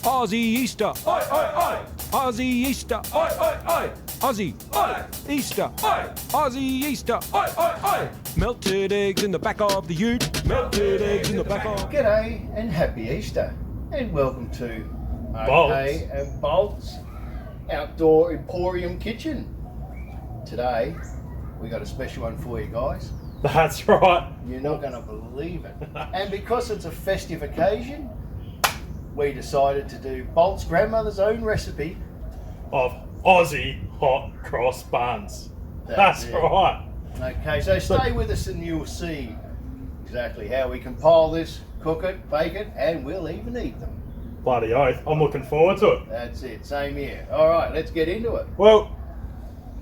Aussie Easter. Oi, oi, oi. Aussie Easter. Oi, oi, oi. Aussie Oi, Easter. oi. Aussie Easter. Oi, oi, oi. Melted eggs in the back of the ute. Melted eggs in the back of. G'day and happy Easter, and welcome to Bolts. OK and Bolts Outdoor Emporium Kitchen. Today we got a special one for you guys. That's right. You're not going to believe it. And because it's a festive occasion, we decided to do Bolt's grandmother's own recipe. Of Aussie hot cross buns. That's it. right. Okay, so stay with us and you'll see exactly how we compile this, cook it, bake it, and we'll even eat them. Bloody oath. I'm looking forward to it. That's it, same here. All right, let's get into it. Well,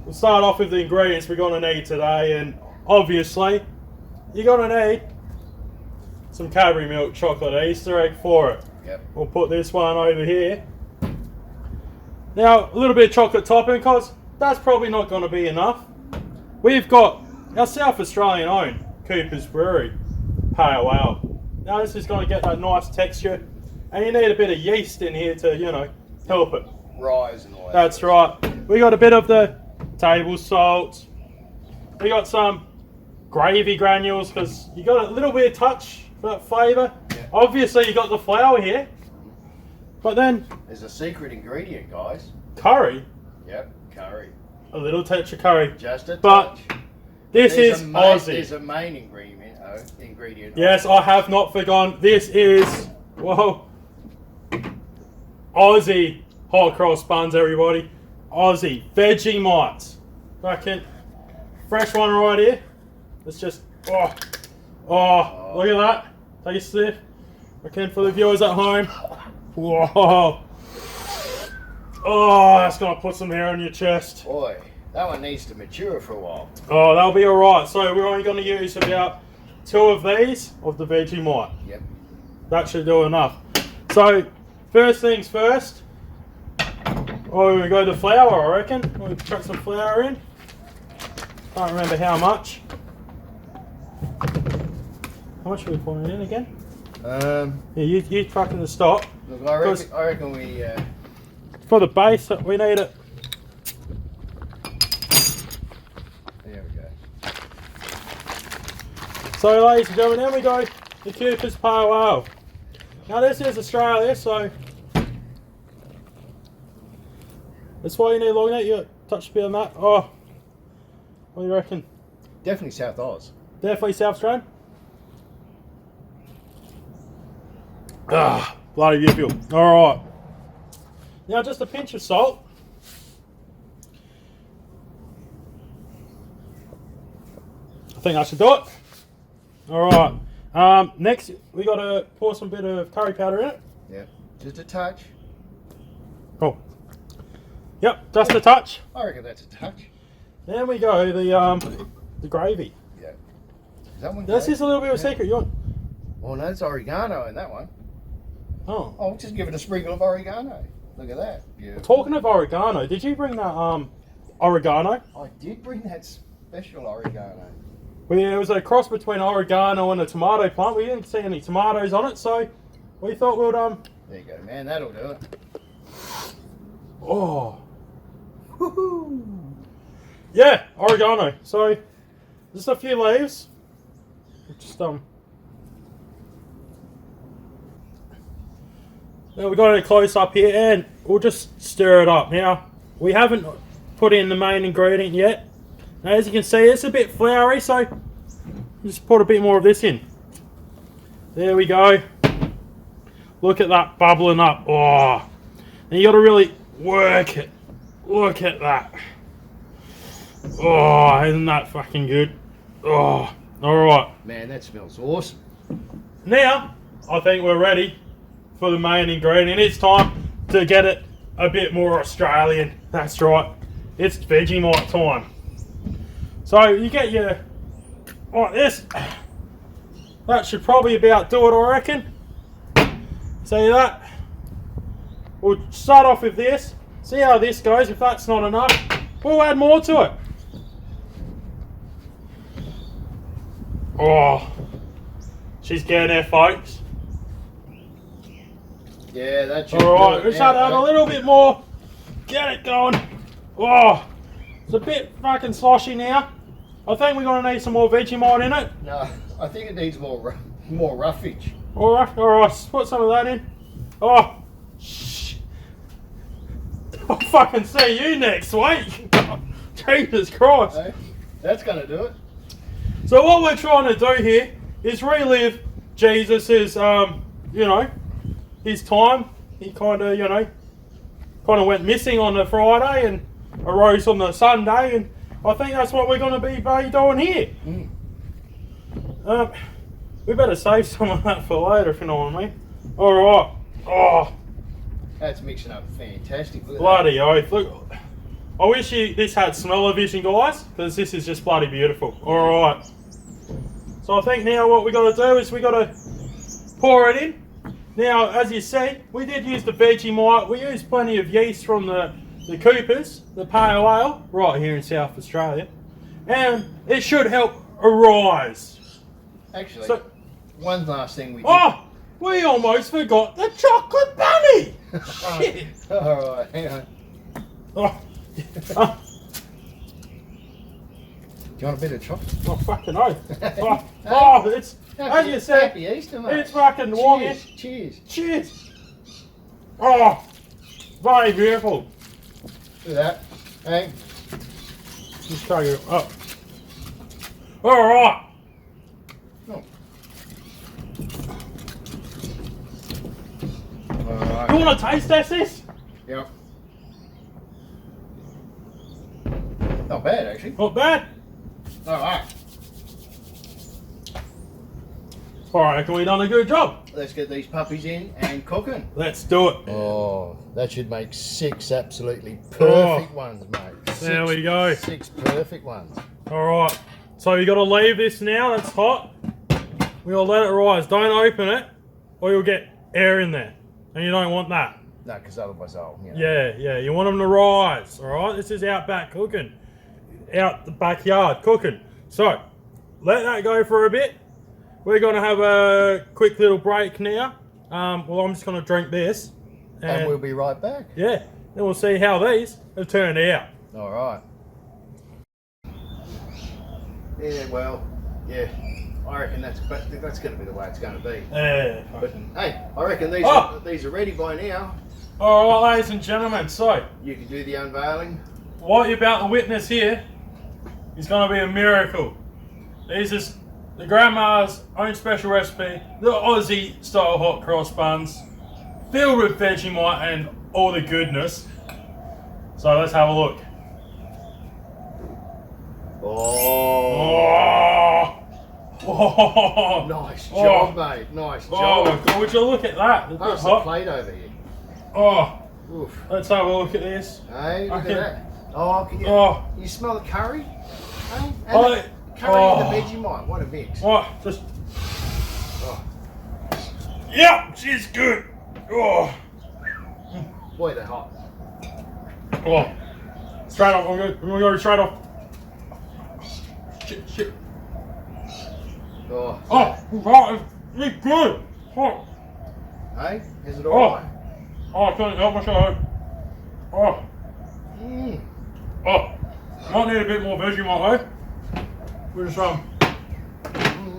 we'll start off with the ingredients we're going to need today, and obviously, you're going to need some Cadbury milk chocolate Easter egg for it. Yep. We'll put this one over here. Now, a little bit of chocolate topping, because that's probably not going to be enough. We've got our South Australian owned Cooper's Brewery Pale Ale. Now, this is going to get that nice texture, and you need a bit of yeast in here to, you know, help it. Rise and all that. That's right. We got a bit of the table salt. We got some gravy granules, because you got a little bit of touch for that flavour. Yeah. Obviously, you got the flour here. But then, There's a secret ingredient, guys. curry. Yep, curry. A little touch of curry. Just a But touch. this There's is a Aussie. There's a main ingredient. Ingredient. Yes, I have not forgotten. This is, whoa, Aussie hot cross buns, everybody. Aussie Vegemite. Fucking fresh one right here. Let's just, oh, look at that. Take a sniff. Okay, for the viewers at home. Whoa. Oh, that's going to put some hair on your chest. Boy, that one needs to mature for a while. Oh, that'll be alright. So we're only going to use about 2 of these of the Vegemite. Yep. That should do enough. So, first things first. Oh, we go to flour, I reckon. We'll chuck some flour in. Can't remember how much. How much are we putting in again? Yeah, you trucking the stock. Look, I reckon we. For the base, we need it. There we go. So, ladies and gentlemen, then we go the Cooper's Pale Ale. Now, this is Australia, so that's why you need long net. You touch a bit on that. Oh, what do you reckon? Definitely South Oz. Definitely South Australian. Ah, bloody beautiful. All right. Now, just a pinch of salt. I think I should do it. All right. Next, we got to pour some bit of curry powder in it. Yep. Just a touch. Cool. Yep, just a touch. I reckon that's a touch. Then we go the gravy. Yeah. Is that one? This good? is a little bit of a secret. You want? Oh no, it's oregano in that one. Oh. Oh, just give it a sprinkle of oregano. Look at that. Beautiful. Talking of oregano, did you bring that oregano? I did bring that special oregano. Well, yeah, it was a cross between oregano and a tomato plant. We didn't see any tomatoes on it, so we thought we'd There you go, man. That'll do it. oh Woohoo! yeah, oregano. So just a few leaves. Just Now we got it close up here, and we'll just stir it up. Now we haven't put in the main ingredient yet. Now, as you can see, it's a bit floury, so just put a bit more of this in. There we go. Look at that bubbling up. Oh, and you got to really work it. Look at that. Oh, isn't that fucking good? Oh, all right. Man, that smells awesome. Now, I think we're ready for the main ingredient. It's time to get it a bit more Australian. That's right. It's Vegemite time. So you get your, like this. That should probably about do it, I reckon. See that? We'll start off with this. See how this goes. If that's not enough, we'll add more to it. Oh, she's getting there, folks. Yeah, that should Alright, do it just now, add a mate. little bit more. Get it going. Oh, it's a bit fucking sloshy now. I think we're going to need some more Vegemite in it. No, I think it needs more roughage. Alright, put some of that in. Oh, shh. I'll fucking see you next week. Jesus Christ. Eh? That's going to do it. So what we're trying to do here is relive Jesus's, you know, his time. He kind of went missing on the Friday and arose on the Sunday, and I think that's what we're going to be doing here. We better save some of that for later, if you know what I mean. All right. Oh, That's mixing up fantastic. Look at bloody oath! Look, I wish this had smell-o-vision, guys, because this is just bloody beautiful. All right. So I think now what we got to do is we got to pour it in. Now, as you see, we did use the Vegemite. We used plenty of yeast from the Coopers, the Pale Ale, right here in South Australia. And it should help arise. that. Actually, So, one last thing we did. oh, we almost forgot the chocolate bunny. Shit. Alright, hang on. Oh, Do you want a bit of chocolate? oh fucking oath. Oh, it's, as you said, Happy Easter, mate. it's fucking warm. Cheers, cheers. Cheers. Oh, very beautiful. Look at that. Hey, Just show you up. All right. oh. You Alright. want to taste test this? Yep. Not bad, actually. Not bad. Alright. All right, can we done a good job? Let's get these puppies in and cooking. Let's do it. Oh, that should make 6 absolutely perfect ones, mate. There we go. 6 perfect ones. All right. So you got to leave this now. That's hot. We got to let it rise. Don't open it, or you'll get air in there, and you don't want that. No, because otherwise I'll, you know. Yeah. You want them to rise. All right. This is Outback cooking, out the backyard cooking. So let that go for a bit. We're gonna have a quick little break now. Well, I'm just gonna drink this, And we'll be right back. yeah, then we'll see how these have turned out. Alright. Yeah, well, yeah. I reckon that's going to be the way it's going to be. Yeah. But hey, I reckon these Oh. these are ready by now. All right, ladies and gentlemen. So You can do the unveiling. what you're about to witness here is going to be a miracle. These is the grandma's own special recipe, the Aussie style hot cross buns, filled with Vegemite and all the goodness. So let's have a look. Oh, Oh, nice Oh. job, mate. Nice oh my job. God, would you look at that? It's a bit Pass the hot. plate over here. Oh, Oof. let's have a look at this. Hey, look Okay. at that. Oh, can you, Oh, you smell the curry? Hey? And oh, the curry oh. and the Vegemite. What a mix. oh, just, Oh, yeah, she's good. Oh, boy, they're hot. oh, straight off. I'm gonna go straight off. Shit. Oh, Oh, right, it's good. Oh, hey, is it alright? I can't help myself. Oh, Mm. oh, might need a bit more Vegemite though. We're just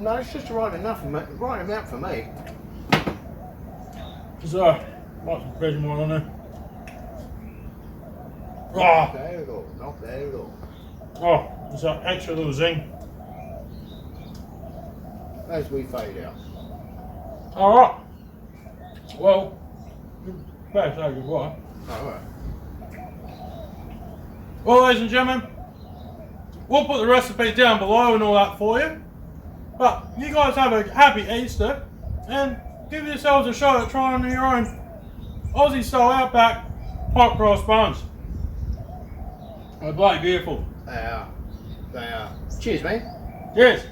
No, it's just right enough, right amount for me. just like some Vegemite on there. Not Oh, bad at all. Not bad at all. oh, just that extra little zing. As we fade out. All right. Well, better say goodbye. Alright. Well, ladies and gentlemen, we'll put the recipe down below and all that for you. But you guys have a happy Easter and give yourselves a shot at trying your own Aussie style Outback hot cross buns. They're bloody beautiful. They are. They are. Cheers, man. Yes.